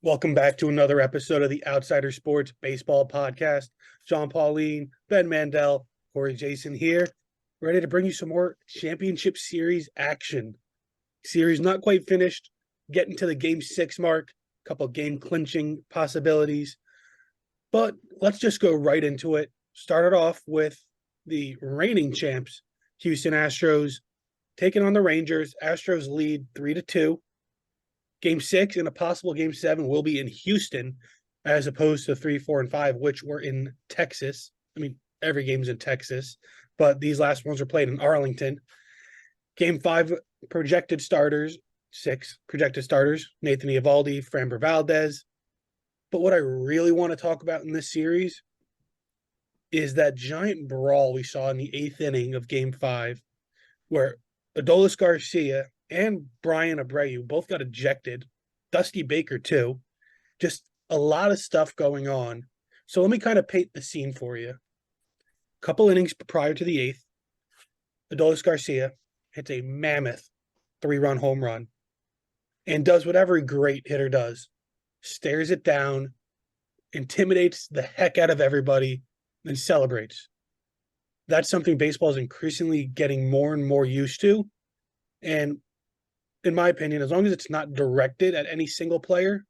Welcome back to another episode of the Outsider Sports Baseball Podcast. John Pauline, Ben Mandel, Corey Jason here, ready to bring you some more championship series action. Series not quite finished, getting to the game 6 mark, a couple game clinching possibilities. But let's just go right into it. Started off with the reigning champs, Houston Astros, taking on the Rangers. Astros lead 3-2. Game 6 and a possible Game 7 will be in Houston, as opposed to 3, 4, and 5, which were in Texas. I mean, every game's in Texas, but these last ones are played in Arlington. Game 5 projected starters, 6 projected starters: Nathan Eovaldi, Framber Valdez. But what I really want to talk about in this series is that giant brawl we saw in the 8th inning of Game 5, where Adolis Garcia and Brian Abreu both got ejected. Dusty Baker, too. Just a lot of stuff going on. So let me kind of paint the scene for you. A couple innings prior to the 8th, Adolis Garcia hits a mammoth 3-run home run and does what every great hitter does. Stares it down, intimidates the heck out of everybody, and celebrates. That's something baseball is increasingly getting more and more used to. And in my opinion, as long as it's not directed at any single player,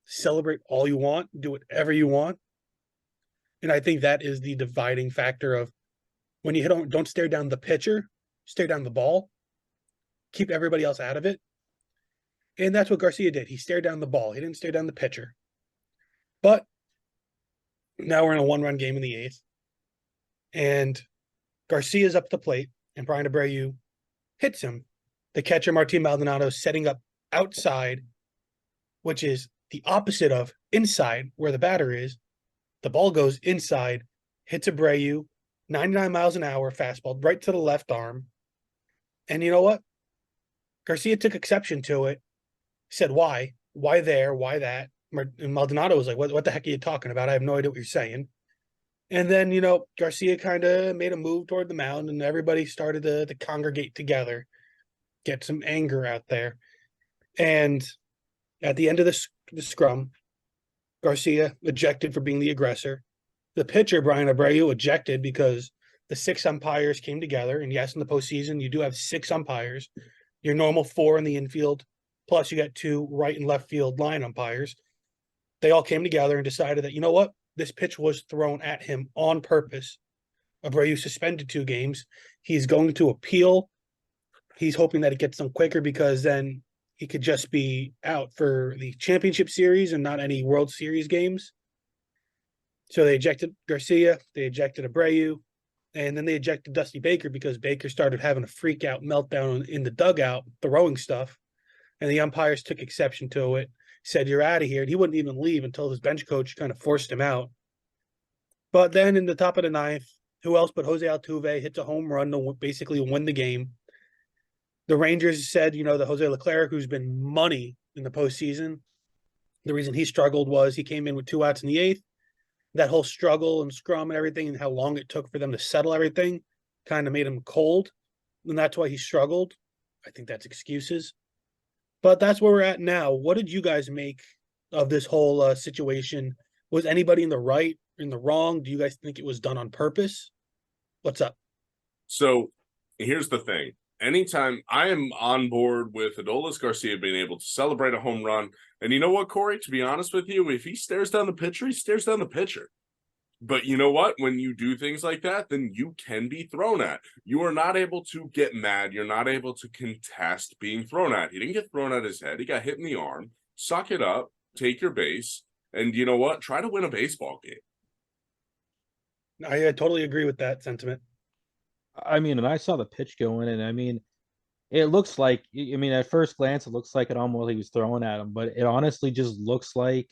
celebrate all you want, do whatever you want. And I think that is the dividing factor of when you hit on, don't stare down the pitcher, stare down the ball, keep everybody else out of it. And that's what Garcia did. He stared down the ball. He didn't stare down the pitcher. But now we're in a 1-run game in the 8th. And Garcia's up the plate, and Brian Abreu hits him. The catcher, Martin Maldonado, setting up outside, which is the opposite of inside, where the batter is. The ball goes inside, hits Abreu, 99 miles an hour fastball, right to the left arm. And you know what? Garcia took exception to it, said, why? Why there? Why that? And Maldonado was like, what the heck are you talking about? I have no idea what you're saying. And then, Garcia kind of made a move toward the mound, and everybody started to congregate together, get some anger out there. And at the end of the scrum, Garcia ejected for being the aggressor. The pitcher, Brian Abreu, ejected because the 6 umpires came together. And yes, in the postseason, you do have 6 umpires. Your normal 4 in the infield, plus you got 2 right and left field line umpires. They all came together and decided that, you know what? This pitch was thrown at him on purpose. Abreu suspended 2 games. He's going to appeal. He's hoping that it gets them quicker because then he could just be out for the championship series and not any World Series games. So they ejected Garcia, they ejected Abreu, and then they ejected Dusty Baker because Baker started having a freak-out meltdown in the dugout, throwing stuff, and the umpires took exception to it, said, you're out of here, and he wouldn't even leave until his bench coach kind of forced him out. But then in the top of the 9th, who else but Jose Altuve hits a home run to basically win the game. The Rangers said, the Jose Leclerc, who's been money in the postseason, the reason he struggled was he came in with 2 outs in the 8th. That whole struggle and scrum and everything and how long it took for them to settle everything kind of made him cold. And that's why he struggled. I think that's excuses. But that's where we're at now. What did you guys make of this whole situation? Was anybody in the right, in the wrong? Do you guys think it was done on purpose? What's up? So here's the thing. Anytime I am on board with Adolis Garcia being able to celebrate a home run. And you know what, Corey? To be honest with you, if he stares down the pitcher, he stares down the pitcher. But you know what? When you do things like that, then you can be thrown at. You are not able to get mad. You're not able to contest being thrown at. He didn't get thrown at his head. He got hit in the arm. Suck it up. Take your base. And you know what? Try to win a baseball game. I totally agree with that sentiment. I mean, and I saw the pitch going, and I mean, it looks like, at first glance, it looks like it almost he was throwing at him, but it honestly just looks like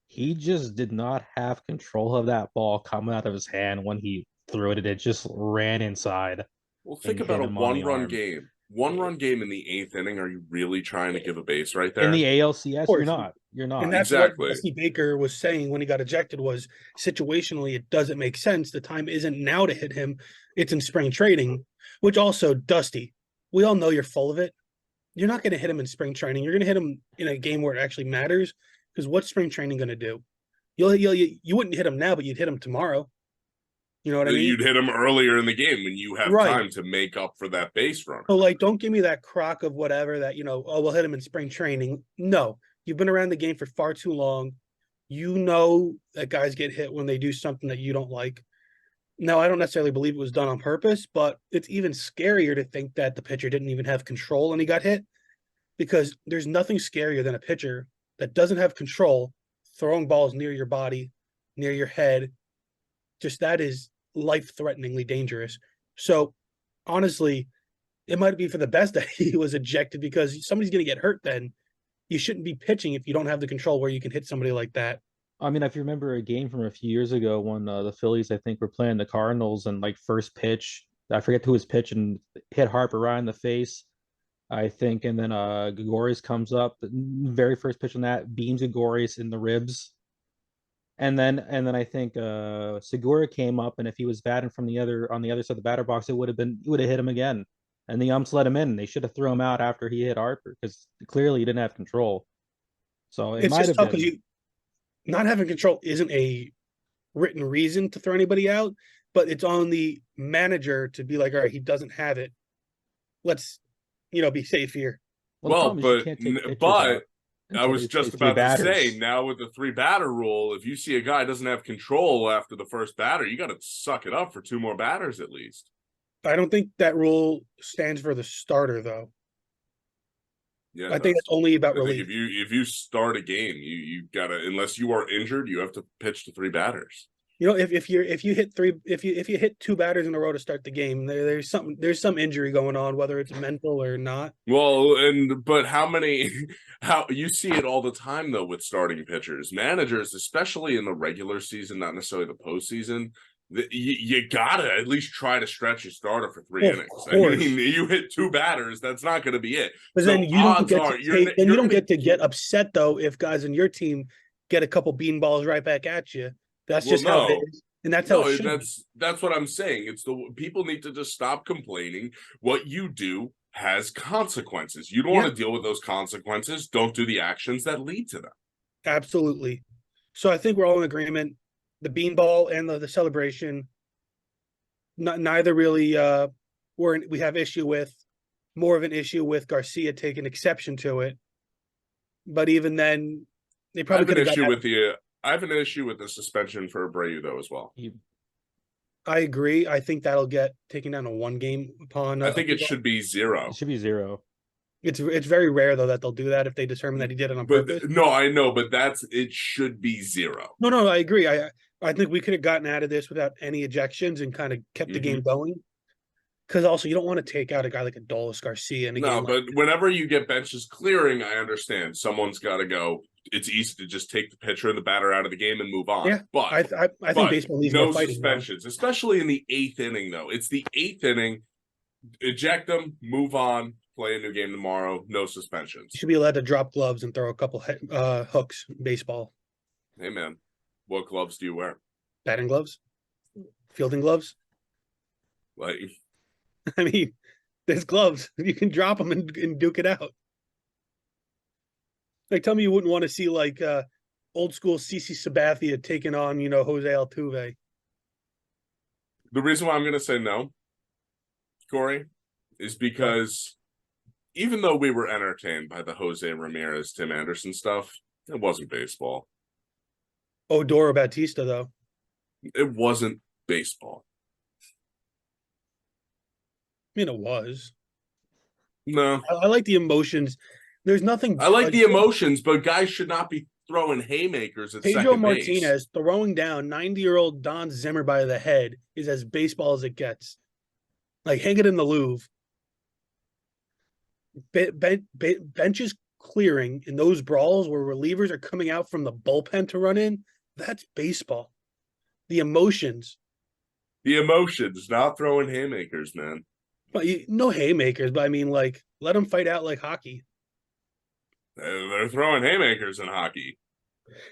he just did not have control of that ball coming out of his hand when he threw it. It just ran inside. Well, think about a 1-run game. 1-run game in the 8th inning. Are you really trying to give a base right there? In the ALCS, you're not. You're not. And that's exactly what Dusty Baker was saying when he got ejected was situationally it doesn't make sense. The time isn't now to hit him. It's in spring training, which also, Dusty, we all know you're full of it. You're not going to hit him in spring training. You're going to hit him in a game where it actually matters. Because what's spring training going to do? You wouldn't hit him now, but you'd hit him tomorrow. You know what I mean? You'd hit him earlier in the game when you have Right. time to make up for that base runner. So, like, don't give me that crock of whatever that, oh, we'll hit him in spring training. No, you've been around the game for far too long. You know that guys get hit when they do something that you don't like. Now, I don't necessarily believe it was done on purpose, but it's even scarier to think that the pitcher didn't even have control and he got hit, because there's nothing scarier than a pitcher that doesn't have control throwing balls near your body, near your head. Just that is life-threateningly dangerous. So, honestly, it might be for the best that he was ejected, because somebody's going to get hurt then. You shouldn't be pitching if you don't have the control where you can hit somebody like that. I mean, if you remember a game from a few years ago when the Phillies, I think, were playing the Cardinals, and like first pitch, I forget who was pitching, hit Harper right in the face, I think, and then Gregorius comes up, the very first pitch on that beams Gregorius in the ribs, and then I think Segura came up, and if he was batting from on the other side of the batter box, it would have hit him again, and the umps let him in. They should have threw him out after he hit Harper because clearly he didn't have control. So it It's might just have tough because been. not having control isn't a written reason to throw anybody out, but it's on the manager to be like, all right, he doesn't have it. Let's, be safe here. Well, the Well, problem is you can't take pitchers out I until was they play just three about to batters. say, now with the 3-batter rule, if you see a guy doesn't have control after the first batter, you got to suck it up for 2 more batters at least. I don't think that rule stands for the starter, though. Yeah, I think it's only about I think relief. if you start a game, you gotta, unless you are injured, you have to pitch to 3 batters. If you hit 2 batters in a row to start the game, there's some injury going on, whether it's mental or not. Well, but how you see it all the time though with starting pitchers, managers, especially in the regular season, not necessarily the postseason. You gotta at least try to stretch your starter for 3 innings. I mean, you hit 2 batters, that's not going to be it. But so then you don't get are, to you're, take, then you're you don't gonna, get to get upset though if guys in your team get a couple beanballs right back at you. That's just how it is, and that's how it should be. That's what I'm saying. It's people need to just stop complaining. What you do has consequences. You don't want to deal with those consequences. Don't do the actions that lead to them. Absolutely. So I think we're all in agreement. The beanball and the celebration, neither really we have issue with. More of an issue with Garcia taking exception to it. But even then, they probably could have I have an issue with the suspension for Abreu though as well. I agree. I think that'll get taken down to 1 game upon. I think it should be 0. It should be 0. It's very rare though that they'll do that if they determine that he did it on purpose. No, I know, but it should be 0. No, I agree. I think we could have gotten out of this without any ejections and kind of kept the game going. Because also you don't want to take out a guy like Adolis Garcia in a game. No, but whenever you get benches clearing, I understand someone's got to go. It's easy to just take the pitcher and the batter out of the game and move on. Yeah, but I think baseball needs more fighting. Suspensions, especially in the 8th inning. Though it's the 8th inning, eject them, move on, play a new game tomorrow. No suspensions. You should be allowed to drop gloves and throw a couple hooks in baseball. Hey man, what gloves do you wear? Batting gloves, fielding gloves. Like, I mean, there's gloves. You can drop them and duke it out. Like, tell me you wouldn't want to see like old school CC Sabathia taking on, Jose Altuve. The reason why I'm going to say no, Corey, is because even though we were entertained by the Jose Ramirez, Tim Anderson stuff, it wasn't baseball. Odoro Batista, though. It wasn't baseball. I mean, it was. No. I like the emotions. There's nothing. I like the emotions, but guys should not be throwing haymakers at Pedro second Martinez base. throwing down 90-year-old Don Zimmer by the head is as baseball as it gets. Like, hang it in the Louvre. Benches clearing in those brawls where relievers are coming out from the bullpen to run in, that's baseball. The emotions. The emotions, not throwing haymakers, man. But no haymakers, but I mean, like, let them fight out like hockey. They're throwing haymakers in hockey.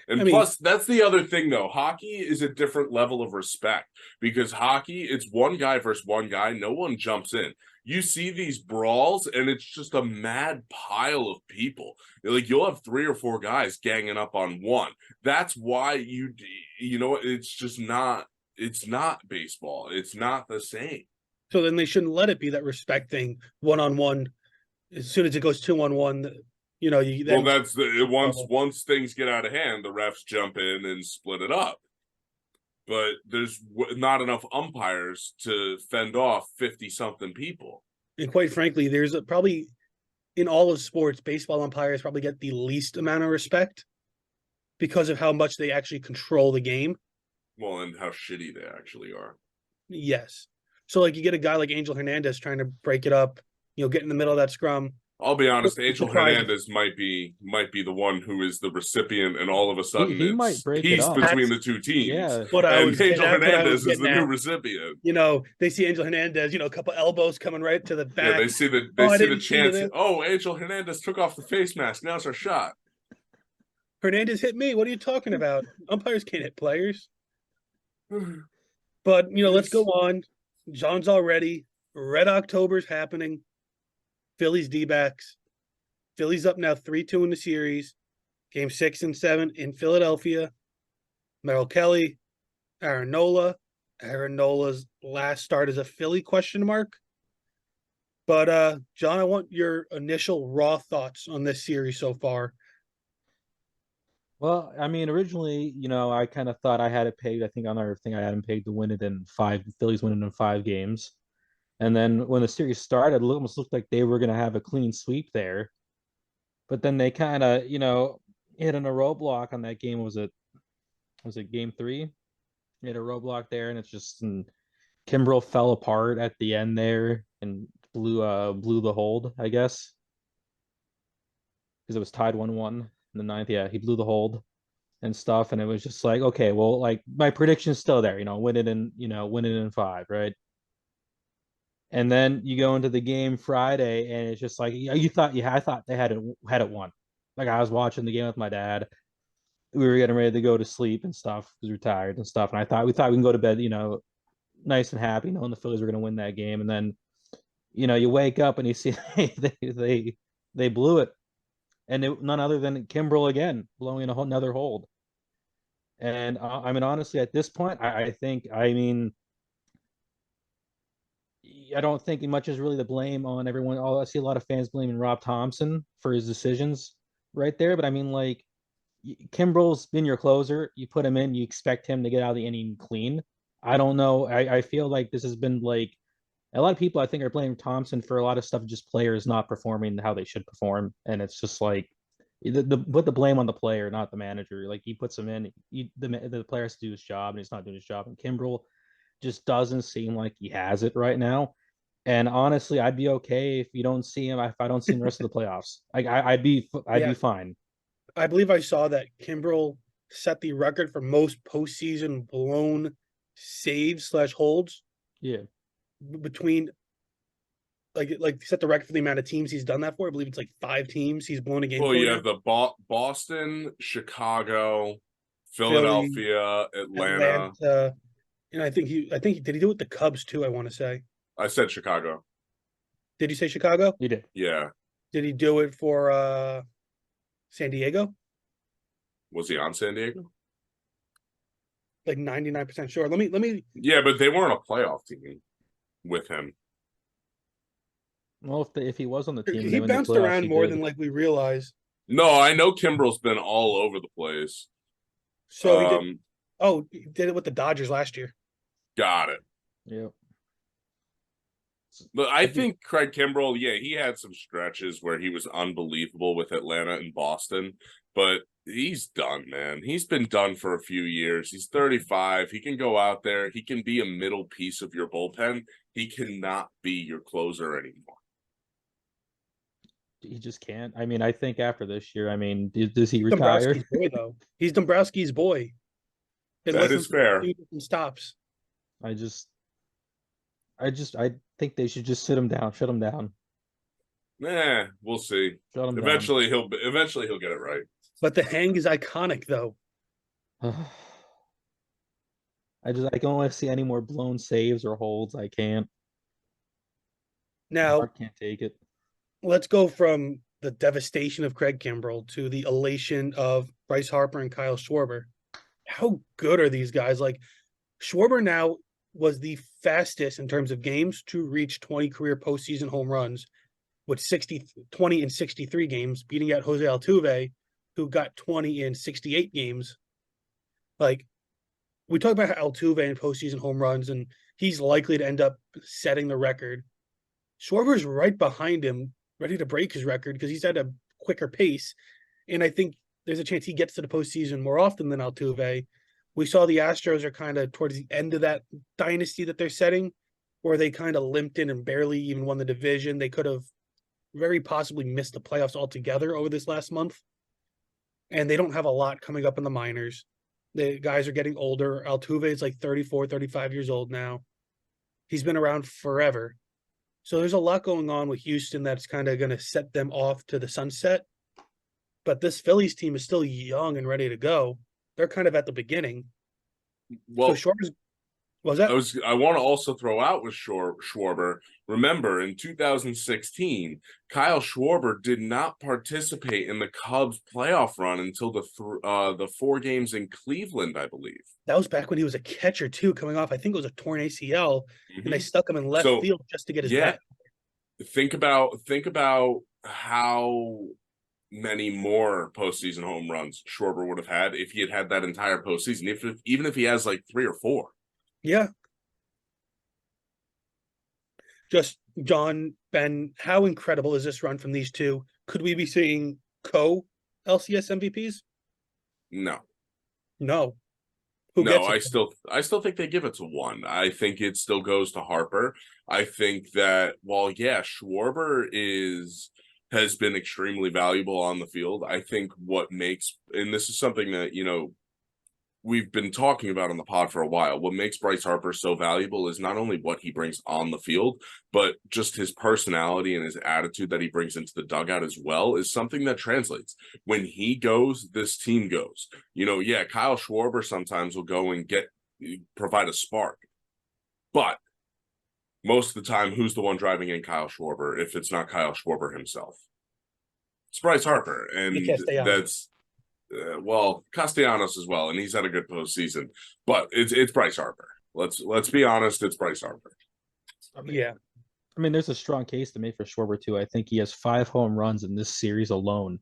And I mean, plus, that's the other thing, though. Hockey is a different level of respect because hockey, it's one guy versus one guy. No one jumps in. You see these brawls, and it's just a mad pile of people. Like, you'll have 3 or 4 guys ganging up on one. That's why you know, it's just not, it's not baseball. It's not the same. so then they shouldn't let it be that respect thing, one-on-one. As soon as it goes 2-on-1, you know, you Well, then that's the once things get out of hand, the refs jump in and split it up. But there's not enough umpires to fend off 50-something people. and quite frankly, there's probably in all of sports, baseball umpires probably get the least amount of respect because of how much they actually control the game. Well, and how shitty they actually are. Yes. So like you get a guy like Angel Hernandez trying to break it up, you know, get in the middle of that scrum. I'll be honest, Angel Surprised. Hernandez might be the one who is the recipient, and all of a sudden He might break it he's up. between the two teams. Yeah. What I And was Angel that's what I was Hernandez is the getting new at. recipient. You know, they see Angel Hernandez, you know, a couple elbows coming right to the back. Yeah, they see the Oh, I see the didn't see chance. that. Oh, Angel Hernandez took off the face mask. Now's our shot. Hernandez hit me. What are you talking about? Umpires can't hit players. But you know, let's go on. John's already. Red October's happening. Phillies D-backs. Phillies up now 3-2 in the series. Game 6 and 7 in Philadelphia. Merrill Kelly, Aaron Nola. Aaron Nola's last start as a Philly ? But John, I want your initial raw thoughts on this series so far. Well, I mean, originally, you know, I kind of thought I had it pegged. I think on our thing, I had him pegged to win it in 5. The Phillies winning in 5 games. And then when the series started, it almost looked like they were going to have a clean sweep there. But then they kind of, you know, hit on a roadblock on that game. Was it game 3? Hit a roadblock there, and it's just Kimbrel fell apart at the end there and blew the hold, I guess, because it was tied 1-1 in the 9th. Yeah, he blew the hold and stuff, and it was just like, okay, well, like my prediction's still there, you know, win it in 5, right? And then you go into the game Friday, and it's just like I thought they had it won. Like I was watching the game with my dad. We were getting ready to go to sleep and stuff because we were tired and stuff. And we thought we can go to bed, you know, nice and happy, knowing the Phillies were going to win that game. And then, you know, you wake up and you see they blew it, and none other than Kimbrel again blowing another hold. And I mean, honestly, at this point, I think, I mean, I don't think much is really the blame on everyone. I see a lot of fans blaming Rob Thompson for his decisions right there. But I mean, like, Kimbrel's been your closer. You put him in, you expect him to get out of the inning clean. I don't know. I feel like this has been like a lot of people I think are blaming Thompson for a lot of stuff, just players not performing how they should perform. And it's just like put the blame on the player, not the manager. Like he puts him in, the player has to do his job, and he's not doing his job. And Kimbrel just doesn't seem like he has it right now. And honestly, I'd be okay if you don't see him. If I don't see him the rest of the playoffs, like I'd be fine. I believe I saw that Kimbrel set the record for most postseason blown saves / holds. Yeah, between like set the record for the amount of teams he's done that for. I believe it's like 5 teams he's blown a game. Well, for you now. have the Boston, Chicago, Philadelphia, Atlanta. And I think he did he do it with the Cubs too, I want to say. I said Chicago. Did you say Chicago? he did. Yeah. Did he do it for San Diego? Was he on San Diego? Like 99% sure. Let me Yeah, but they weren't a playoff team with him. Well, if he was on the team, he bounced around more than like we realize. No, I know Kimbrel's been all over the place. So he did. Oh, he did it with the Dodgers last year. Got it. Yep. But I think Craig Kimbrel, yeah, he had some stretches where he was unbelievable with Atlanta and Boston, but he's done, man. He's been done for a few years. He's 35. He can go out there. He can be a middle piece of your bullpen. He cannot be your closer anymore. He just can't. I mean, I think after this year, I mean, does he retire? Dombrowski's boy, though. He's Dombrowski's boy. That is fair. Stops. I think they should just shut him down. We'll see. Shut him down. Eventually he'll get it right. But the hang is iconic, though. I can only see any more blown saves or holds. I can't. My Now, heart can't take it. let's go from the devastation of Craig Kimbrell to the elation of Bryce Harper and Kyle Schwarber. How good are these guys? Like, Schwarber now was the fastest in terms of games to reach 20 career postseason home runs with 20 in 63 games, beating out Jose Altuve, who got 20 in 68 games. Like, we talk about Altuve and postseason home runs, and he's likely to end up setting the record. Schwarber's right behind him, ready to break his record because he's at a quicker pace. And I think there's a chance he gets to the postseason more often than Altuve. We saw the Astros are kind of towards the end of that dynasty that they're setting, where they kind of limped in and barely even won the division. They could have very possibly missed the playoffs altogether over this last month. And they don't have a lot coming up in the minors. The guys are getting older. Altuve is like 34, 35 years old now. He's been around forever. So there's a lot going on with Houston that's kind of going to set them off to the sunset. But this Phillies team is still young and ready to go. They're kind of at the beginning. Well, so Schwarber's was that? I want to also throw out with Schwarber. Remember, in 2016, Kyle Schwarber did not participate in the Cubs playoff run until the 4 games in Cleveland, I believe. That was back when he was a catcher too, coming off. I think it was a torn ACL, and they stuck him in left field just to get his bat. Think about how many more postseason home runs Schwarber would have had if he had had that entire postseason, even if he has like 3 or 4. Yeah. Just John, Ben, how incredible is this run from these two? Could we be seeing co-LCS MVPs? No. No. I still think they give it to one. I think it still goes to Harper. I think that while Schwarber has been extremely valuable on the field, I think what makes, and this is something that, we've been talking about on the pod for a while, what makes Bryce Harper so valuable is not only what he brings on the field, but just his personality and his attitude that he brings into the dugout as well is something that translates. When he goes, this team goes. Kyle Schwarber sometimes will go and provide a spark, but most of the time, who's the one driving in Kyle Schwarber if it's not Kyle Schwarber himself? It's Bryce Harper, and that's Castellanos as well, and he's had a good postseason. But it's Bryce Harper. Let's be honest, it's Bryce Harper. There's a strong case to make for Schwarber too. I think he has 5 home runs in this series alone,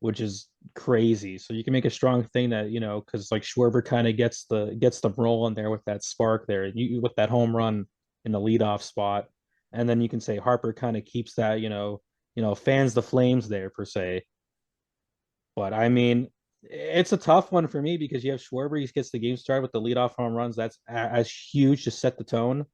which is crazy. So you can make a strong thing that because like Schwarber kind of gets the roll in there with that spark there, with that home run in the leadoff spot, and then you can say Harper kind of keeps that fans the flames there per se. But it's a tough one for me because you have Schwarber, he gets the game started with the leadoff home runs. That's as huge to set the tone,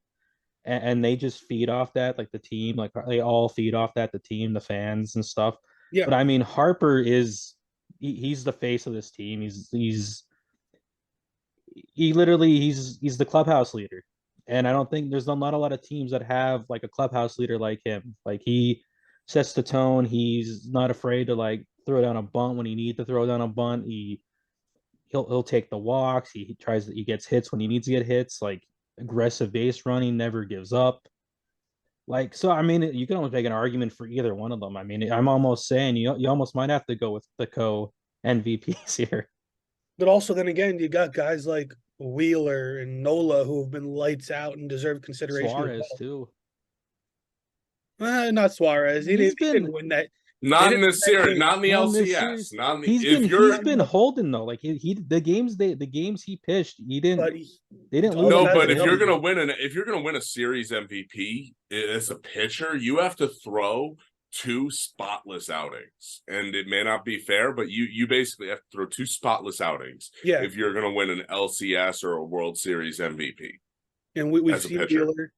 and they just feed off that, like the team, like they all feed off that, the team, the fans, and stuff. Yeah. But Harper he's the face of this team. He's the clubhouse leader, and I don't think there's not a lot of teams that have like a clubhouse leader like him. Like he sets the tone. He's not afraid to like throw down a bunt when he needs to throw down a bunt. He'll take the walks. He gets hits when he needs to get hits. Like aggressive base running, never gives up. Like so, you can almost make an argument for either one of them. I'm almost saying you almost might have to go with the co-MVPs here. But also, then again, you got guys like Wheeler and Nola who have been lights out and deserve consideration. Suarez too. Not Suarez. He didn't win that. Not in this series, not in the LCS. He's been holding though. Like the games he pitched, they didn't lose. No, but if you're gonna win a series MVP as a pitcher, you have to throw 2 spotless outings, and it may not be fair, but you basically have to throw 2 spotless outings if you're gonna win an LCS or a World Series MVP. And we've seen Wheeler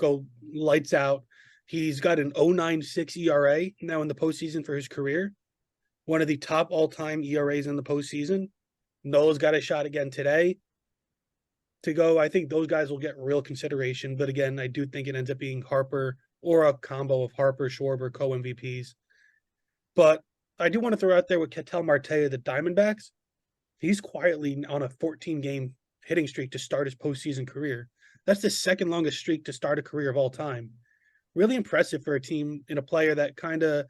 go lights out. He's got an 0.96 ERA now in the postseason for his career. One of the top all-time ERAs in the postseason. Nola's got a shot again today to go. I think those guys will get real consideration. But again, I do think it ends up being Harper or a combo of Harper, Schwarber, co-MVPs. But I do want to throw out there with Ketel Marte of the Diamondbacks. He's quietly on a 14-game hitting streak to start his postseason career. That's the second longest streak to start a career of all time. Really impressive for a team and a player that kind of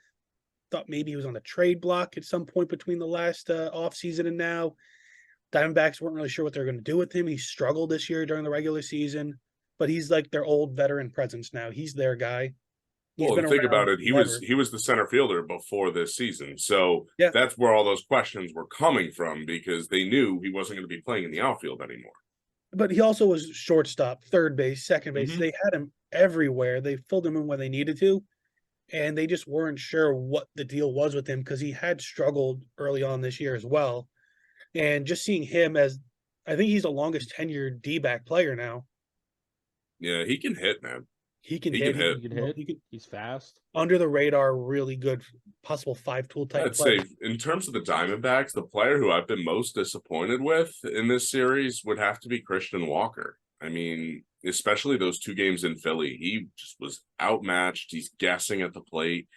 thought maybe he was on the trade block at some point between the last offseason and now. Diamondbacks weren't really sure what they're going to do with him. He struggled this year during the regular season, but he's like their old veteran presence now. He's their guy. He's Well, been think about around it. He forever. was the center fielder before this season, so Yeah. that's where all those questions were coming from because they knew he wasn't going to be playing in the outfield anymore. But he also was shortstop, third base, second base. Mhm. They had him everywhere. They filled him in when they needed to, and they just weren't sure what the deal was with him because he had struggled early on this year as well. And just seeing him as, I think he's the longest tenured D-back player now. Yeah, he can hit, man. He can He hit. can hit. He can hit. He can He's fast. under the radar, really good, possible 5-tool type I'd player. say in terms of the Diamondbacks, the player who I've been most disappointed with in this series would have to be Christian Walker. I mean, especially those 2 games in Philly, he just was outmatched. He's guessing at the plate.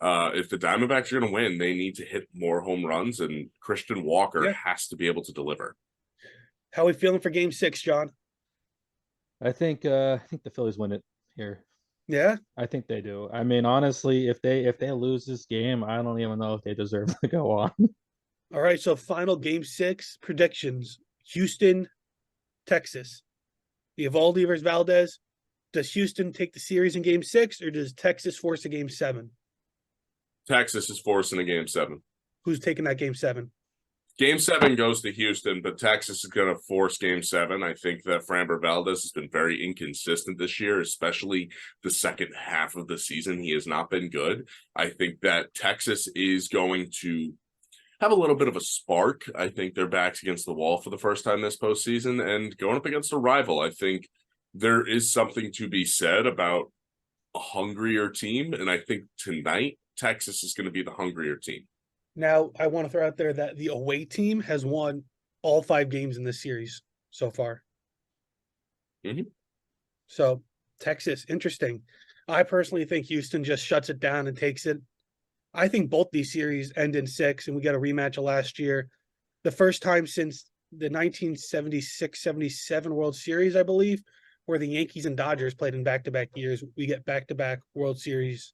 If the Diamondbacks are going to win, they need to hit more home runs, and Christian Walker has to be able to deliver. How are we feeling for Game 6, John? I think the Phillies win it here. Yeah. I think they do. I mean, honestly, if they lose this game, I don't even know if they deserve to go on. All right. So final Game 6 predictions: Houston, Texas. Eovaldi versus Valdez. Does Houston take the series in Game 6, or does Texas force a Game 7? Texas is forcing a Game 7. Who's taking that Game 7? Game 7 goes to Houston, but Texas is going to force Game 7. I think that Framber Valdez has been very inconsistent this year, especially the second half of the season. He has not been good. I think that Texas is going to have a little bit of a spark. I think their back's against the wall for the first time this postseason, and going up against a rival, I think there is something to be said about a hungrier team, and I think tonight Texas is going to be the hungrier team. Now, I want to throw out there that the away team has won all 5 games in this series so far. Mhm. So, Texas, interesting. I personally think Houston just shuts it down and takes it. I think both these series end in 6, and we get a rematch of last year. The first time since the 1976-77 World Series, I believe, where the Yankees and Dodgers played in back-to-back years. We get back-to-back World Series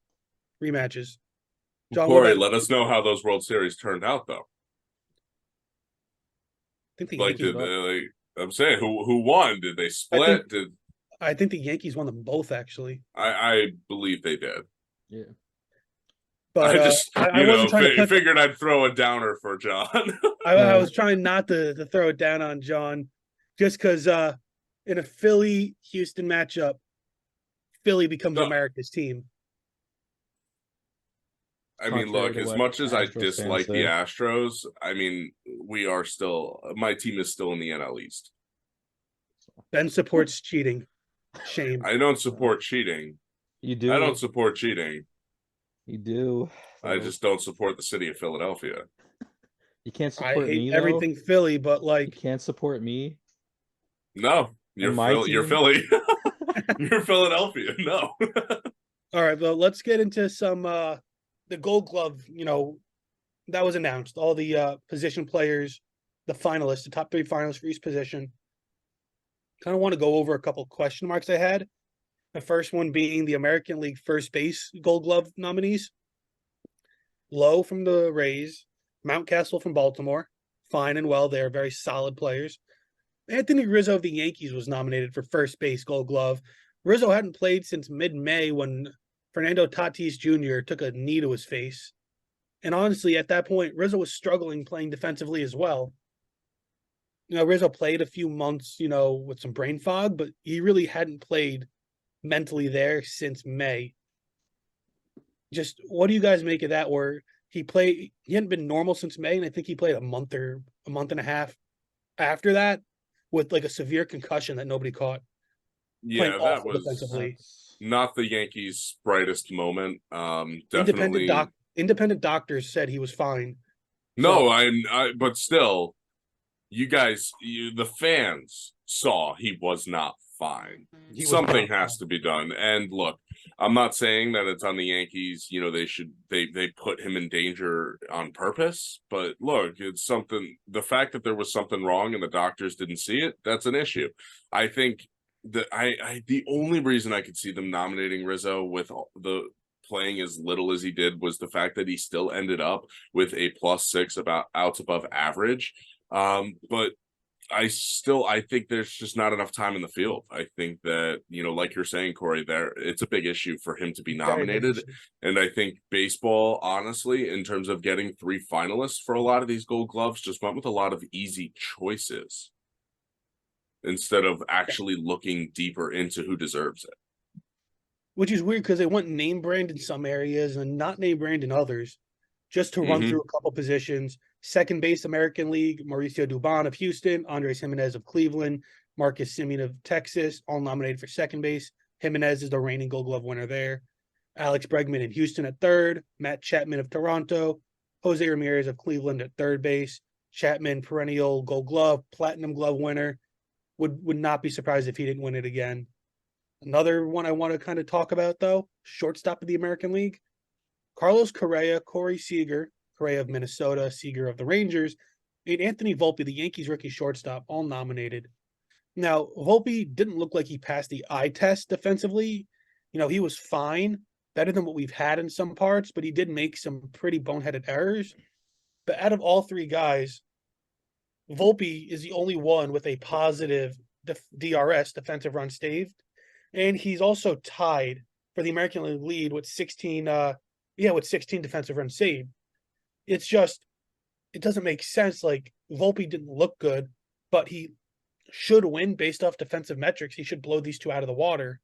rematches. John, Corey, let us know how those World Series turned out, though. I think the Like, Yankees I'm saying, who won? Did they split? I think the Yankees won them both, actually. I believe they did. Yeah. But I just I wasn't trying to put figured I'd throw a downer for John. I was trying not to throw it down on John, just because in a Philly-Houston matchup, Philly becomes America's team. I mean, look, as much as I dislike the fans Astros, I mean, my team is still in the NL East. Ben supports cheating. Shame. I don't support cheating. You do. I don't support cheating. You do. I just don't support the city of Philadelphia. You can't I support hate me, though. everything Philly, but You like, can't support me. No, you're And my You're team? Philly. You're Philadelphia. No. all right, well, let's get into some the Gold Glove. That was announced. All the position players, the finalists, the top 3 finalists for each position. Kind of want to go over a couple question marks I had. The first one being the American League first base Gold Glove nominees. Lowe from the Rays, Mountcastle from Baltimore. Fine and well, they're very solid players. Anthony Rizzo of the Yankees was nominated for first base Gold Glove. Rizzo hadn't played since mid-May when Fernando Tatis Jr. took a knee to his face. And honestly, at that point, Rizzo was struggling playing defensively as well. Rizzo played a few months, with some brain fog, but he really hadn't played mentally there since May. Just what do you guys make of that? Where he hadn't been normal since May, and I think he played a month and a half after that with like a severe concussion that nobody caught. Yeah, that was not the Yankees' brightest moment. Definitely. Independent doctors said he was fine. No, but still, you guys, the fans saw he was not fine. Something has to be done. And look, I'm not saying that it's on the Yankees. You know, they put him in danger on purpose. But look, it's something. The fact that there was something wrong and the doctors didn't see it, that's an issue. I think that the only reason I could see them nominating Rizzo with the playing as little as he did was the fact that he still ended up with a +6 about outs above average. But I think there's just not enough time in the field. I think that, you know, like you're saying, Corey, it's a big issue for him to be nominated. And I think baseball, honestly, in terms of getting 3 finalists for a lot of these Gold Gloves, just went with a lot of easy choices instead of actually looking deeper into who deserves it. Which is weird because they went name brand in some areas and not name brand in others, just to run through a couple positions. Second base, American League, Mauricio Dubon of Houston, Andres Jimenez of Cleveland, Marcus Semien of Texas, all nominated for second base. Jimenez is the reigning Gold Glove winner there. Alex Bregman in Houston at third, Matt Chapman of Toronto, Jose Ramirez of Cleveland at third base. Chapman, perennial Gold Glove, Platinum Glove winner. Would not be surprised if he didn't win it again. Another one I want to kind of talk about, though, shortstop of the American League, Carlos Correa, Corey Seager, Correa of Minnesota, Seager of the Rangers, and Anthony Volpe, the Yankees rookie shortstop, all nominated. Now, Volpe didn't look like he passed the eye test defensively. You know, he was fine, better than what we've had in some parts, but he did make some pretty boneheaded errors. But out of all 3 guys, Volpe is the only one with a positive DRS, defensive run saved, and he's also tied for the American League lead with 16 defensive runs saved. It's just, it doesn't make sense. Like, Volpe didn't look good, but he should win based off defensive metrics. He should blow these 2 out of the water,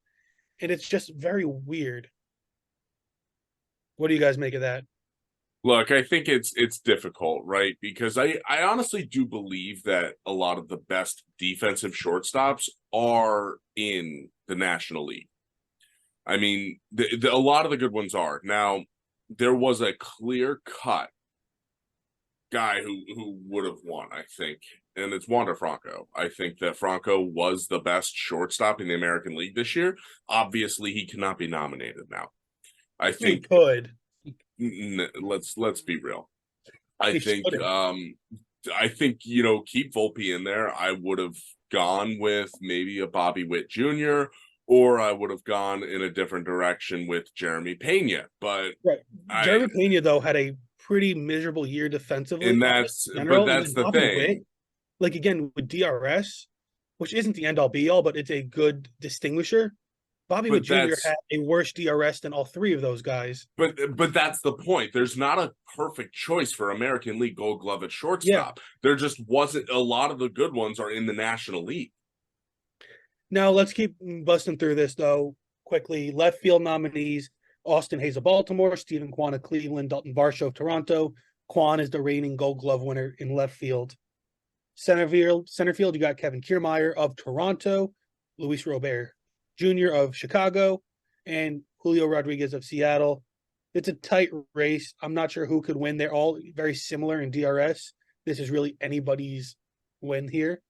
and it's just very weird. What do you guys make of that? Look, I think it's difficult, right? Because I honestly do believe that a lot of the best defensive shortstops are in the National League. I mean, a lot of the good ones are. Now, there was a clear-cut guy who would have won, I think, and it's Wander Franco. I think that Franco was the best shortstop in the American League this year. Obviously, he cannot be nominated now. I think he could. Let's be real. I think you know, keep Volpe in there. I would have gone with maybe a Bobby Witt Jr., or I would have gone in a different direction with Jeremy Pena. But Jeremy Pena, though, had a pretty miserable year defensively. And that's the thing. Witt, like, again, with DRS, which isn't the end-all be-all, but it's a good distinguisher. Bobby Witt Jr. had a worse DRS than all 3 of those guys. But that's the point. There's not a perfect choice for American League Gold Glove at shortstop. Yeah. There just wasn't. A lot of the good ones are in the National League. Now, let's keep busting through this, though, quickly. Left field nominees, Austin Hayes of Baltimore, Stephen Kwan of Cleveland, Dalton Varsho of Toronto. Kwan is the reigning Gold Glove winner in left field. Center field, you got Kevin Kiermaier of Toronto, Luis Robert Jr. of Chicago, and Julio Rodriguez of Seattle. It's a tight race. I'm not sure who could win. They're all very similar in DRS. This is really anybody's win here.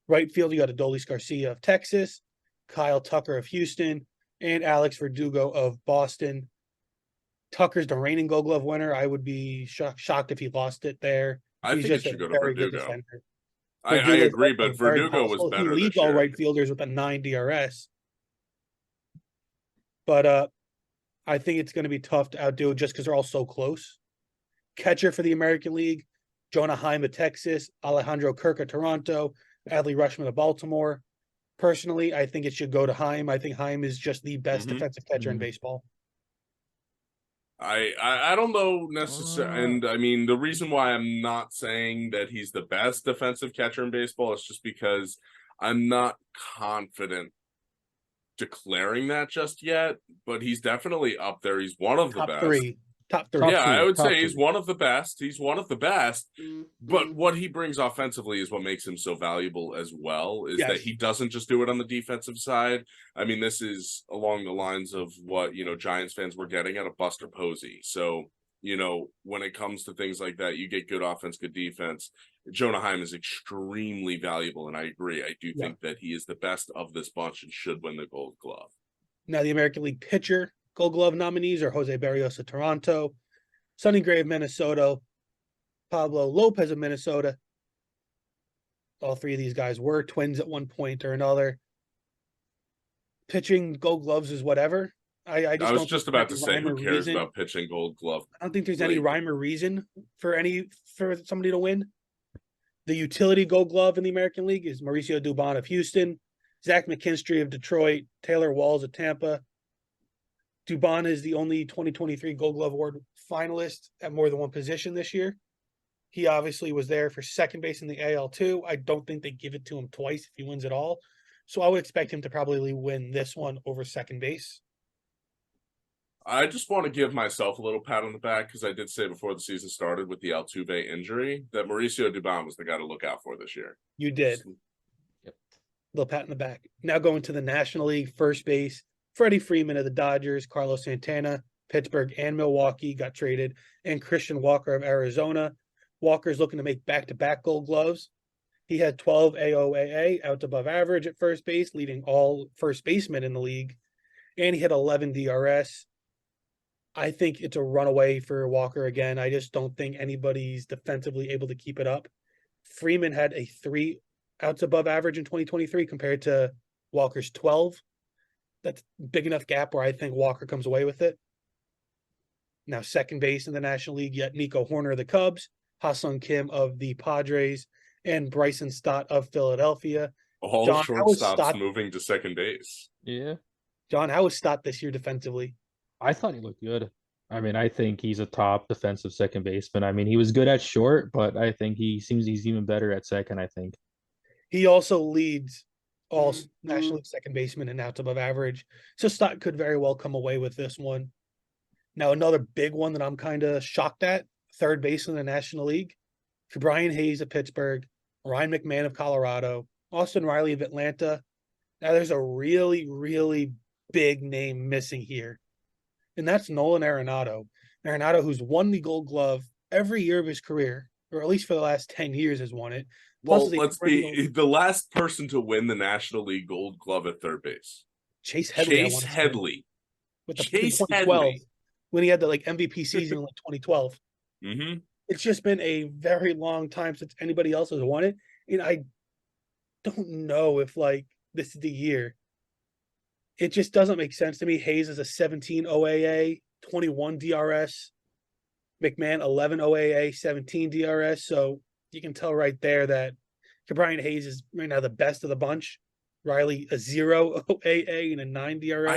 Right field, you got Adolis Garcia of Texas, Kyle Tucker of Houston, and Alex Verdugo of Boston. Tucker's the reigning Gold Glove winner. I would be shocked if he lost it there. I think it should go to Verdugo. I agree, but Verdugo was better. He leads all right fielders with a 9 DRS. But I think it's going to be tough to outdo just because they're all so close. Catcher for the American League, Jonah Heim of Texas, Alejandro Kirk of Toronto, Adley Rutschman of Baltimore. Personally, I think it should go to Heim. I think Heim is just the best defensive catcher in baseball. I don't know necessarily, and I mean, the reason why I'm not saying that he's the best defensive catcher in baseball is just because I'm not confident declaring that just yet, but he's definitely up there. He's one of the best. Top three. Yeah, I would say he's one of the best. He's one of the best. But what he brings offensively is what makes him so valuable as well, is that he doesn't just do it on the defensive side. I mean, this is along the lines of what, you know, Giants fans were getting out of Buster Posey. So, you know, when it comes to things like that, you get good offense, good defense. Jonah Heim is extremely valuable, and I agree. I do think that he is the best of this bunch and should win the Gold Glove. Now, the American League pitcher Gold Glove nominees are Jose Barrios of Toronto, Sonny Gray of Minnesota, Pablo Lopez of Minnesota. All three of these guys were Twins at one point or another. Pitching Gold Gloves is whatever. I I was don't just think about there's to any say, rhyme or who cares reason. about pitching Gold Glove? I don't think there's any Like, rhyme or reason for somebody to win. The utility Gold Glove in the American League is Mauricio Dubon of Houston, Zach McKinstry of Detroit, Taylor Walls of Tampa. Dubon is the only 2023 Gold Glove Award finalist at more than one position this year. He obviously was there for second base in the AL2. I don't think they give it to him twice if he wins it all. So I would expect him to probably win this one over second base. I just want to give myself a little pat on the back because I did say before the season started with the Altuve injury that Mauricio Dubon was the guy to look out for this year. You did. Yep. Little pat in the back. Now going to the National League, first base, Freddie Freeman of the Dodgers, Carlos Santana, Pittsburgh and Milwaukee got traded, and Christian Walker of Arizona. Walker's looking to make back-to-back Gold Gloves. He had 12 AOAA, out above average at first base, leading all first basemen in the league, and he had 11 DRS. I think it's a runaway for Walker again. I just don't think anybody's defensively able to keep it up. Freeman had a 3 outs above average in 2023 compared to Walker's 12. That's big enough gap where I think Walker comes away with it. Now, second base in the National League, yet Nico Horner of the Cubs, Ha-Sung Kim of the Padres, and Bryson Stott of Philadelphia. All John, how is shortstops Stott- moving to second base. Yeah. John, how was Stott this year defensively? I thought he looked good. I mean, I think he's a top defensive second baseman. I mean, he was good at short, but I think he's even better at second, I think. He also leads all National League second basemen in outs above average. So Stott could very well come away with this one. Now, another big one that I'm kind of shocked at, third base in the National League, Brian Hayes of Pittsburgh, Ryan McMahon of Colorado, Austin Riley of Atlanta. Now, there's a really, really big name missing here, and that's Nolan Arenado. Arenado, who's won the Gold Glove every year of his career, or at least for the last 10 years has won it. Well, let's be the last person to win the National League Gold Glove at third base. Chase Headley. Chase Headley. With the Chase 2012, Headley. when he had the MVP season in like 2012. Mm-hmm. It's just been a very long time since anybody else has won it. And I don't know if like this is the year. It just doesn't make sense to me. Hayes is a 17 OAA, 21 DRS. McMahon, 11 OAA, 17 DRS. So you can tell right there that Brian Hayes is right now the best of the bunch. Riley, a 0 OAA and a 9 DRS.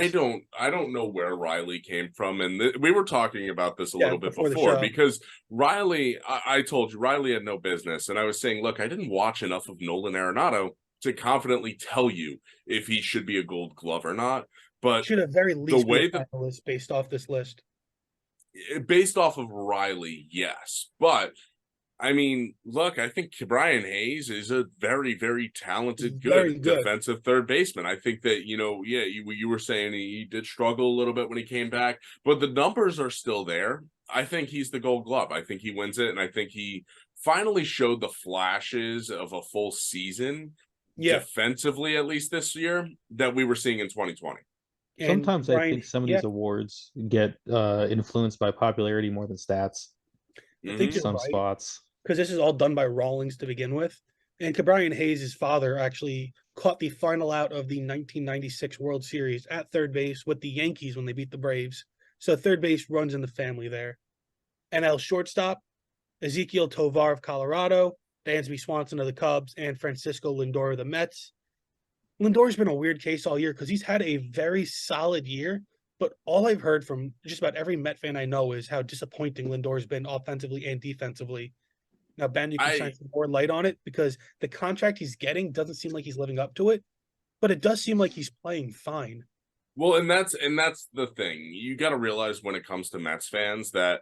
I don't know where Riley came from, and we were talking about this a little bit before because Riley, I told you Riley had no business, and I was saying, look, I didn't watch enough of Nolan Arenado to confidently tell you if he should be a Gold Glove or not. But should have very least the way be a finalist based off this list. Based off of Riley, yes, but I mean, look, I think Brian Hayes is a very, very talented, good defensive third baseman. I think that, you were saying he did struggle a little bit when he came back, but the numbers are still there. I think he's the Gold Glove. I think he wins it, and I think he finally showed the flashes of a full season, defensively, at least this year, that we were seeing in 2020. And sometimes I think some of these awards get influenced by popularity more than stats. I think some spots. Because this is all done by Rawlings to begin with. And Brian Hayes' father actually caught the final out of the 1996 World Series at third base with the Yankees when they beat the Braves. So third base runs in the family there. NL shortstop, Ezekiel Tovar of Colorado, Dansby Swanson of the Cubs, and Francisco Lindor of the Mets. Lindor's been a weird case all year because he's had a very solid year, but all I've heard from just about every Met fan I know is how disappointing Lindor's been offensively and defensively. Now, Ben, you can shine some more light on it because the contract he's getting doesn't seem like he's living up to it, but it does seem like he's playing fine. Well, and that's the thing. You got to realize when it comes to Mets fans that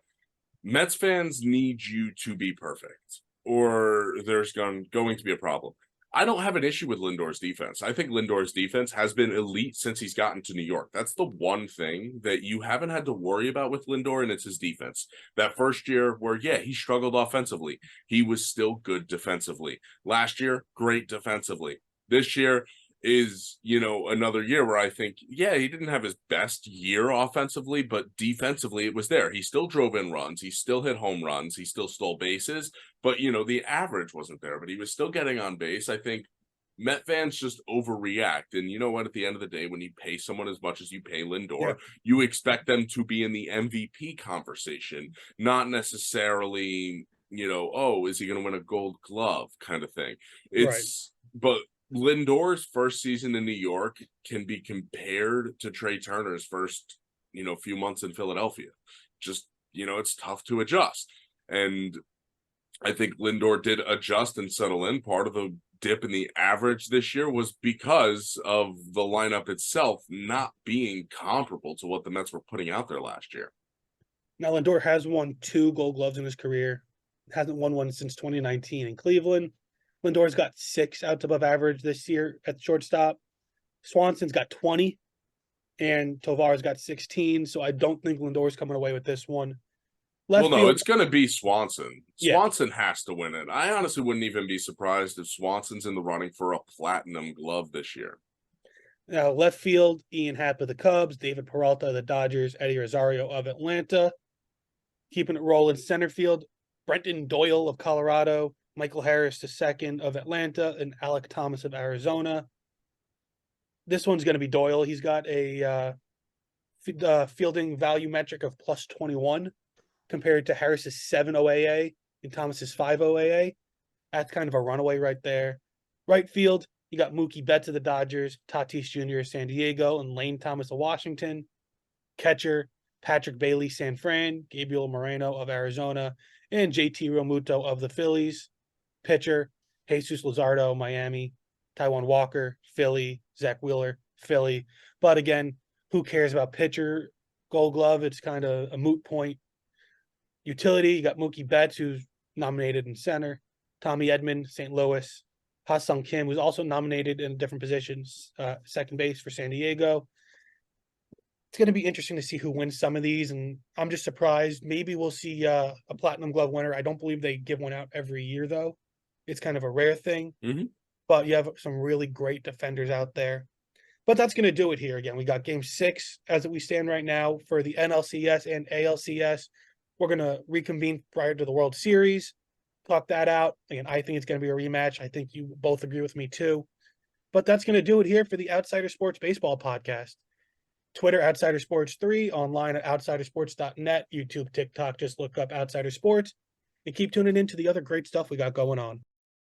Mets fans need you to be perfect, or there's going to be a problem. I don't have an issue with Lindor's defense. I think Lindor's defense has been elite since he's gotten to New York. That's the one thing that you haven't had to worry about with Lindor, and it's his defense. That first year where, he struggled offensively, he was still good defensively. Last year, great defensively. This year, is, you know, another year where I think, yeah, he didn't have his best year offensively, but defensively it was there. He still drove in runs, he still hit home runs, he still stole bases, but you know, the average wasn't there, but he was still getting on base. I think Met fans just overreact. And you know what? At the end of the day, when you pay someone as much as you pay Lindor, you expect them to be in the MVP conversation, not necessarily, you know, oh, is he going to win a gold glove kind of thing. But Lindor's first season in New York can be compared to Trey Turner's first, you know, few months in Philadelphia. Just, you know, it's tough to adjust. And I think Lindor did adjust and settle in. Part of the dip in the average this year was because of the lineup itself not being comparable to what the Mets were putting out there last year. Now, Lindor has won 2 Gold Gloves in his career. Hasn't won one since 2019 in Cleveland. Lindor's got 6 outs above average this year at shortstop. Swanson's got 20, and Tovar's got 16. So I don't think Lindor's coming away with this one. It's going to be Swanson. Yeah. Swanson has to win it. I honestly wouldn't even be surprised if Swanson's in the running for a platinum glove this year. Now, left field, Ian Happ of the Cubs, David Peralta of the Dodgers, Eddie Rosario of Atlanta. Keeping it rolling, center field, Brenton Doyle of Colorado, Michael Harris II of Atlanta, and Alec Thomas of Arizona. This one's going to be Doyle. He's got a fielding value metric of plus 21 compared to Harris's 7 OAA and Thomas's 5 OAA. That's kind of a runaway right there. Right field, you got Mookie Betts of the Dodgers, Tatis Jr. of San Diego, and Lane Thomas of Washington. Catcher, Patrick Bailey, San Fran, Gabriel Moreno of Arizona, and JT Realmuto of the Phillies. Pitcher, Jesus Luzardo, Miami, Taijuan Walker, Philly, Zach Wheeler, Philly. But again, who cares about pitcher Gold Glove? It's kind of a moot point. Utility, you got Mookie Betts, who's nominated in center, Tommy Edman, St. Louis, Ha-Sung Kim, who's also nominated in different positions, second base for San Diego. It's going to be interesting to see who wins some of these, and I'm just surprised. Maybe we'll see a Platinum Glove winner. I don't believe they give one out every year, though. It's kind of a rare thing, but you have some really great defenders out there. But that's going to do it here. Again, we got Game 6 as we stand right now for the NLCS and ALCS. We're going to reconvene prior to the World Series, talk that out. Again, I think it's going to be a rematch. I think you both agree with me too. But that's going to do it here for the Outsider Sports Baseball Podcast. Twitter, Outsider Sports 3, online at outsidersports.net, YouTube, TikTok, just look up Outsider Sports, and keep tuning into the other great stuff we got going on.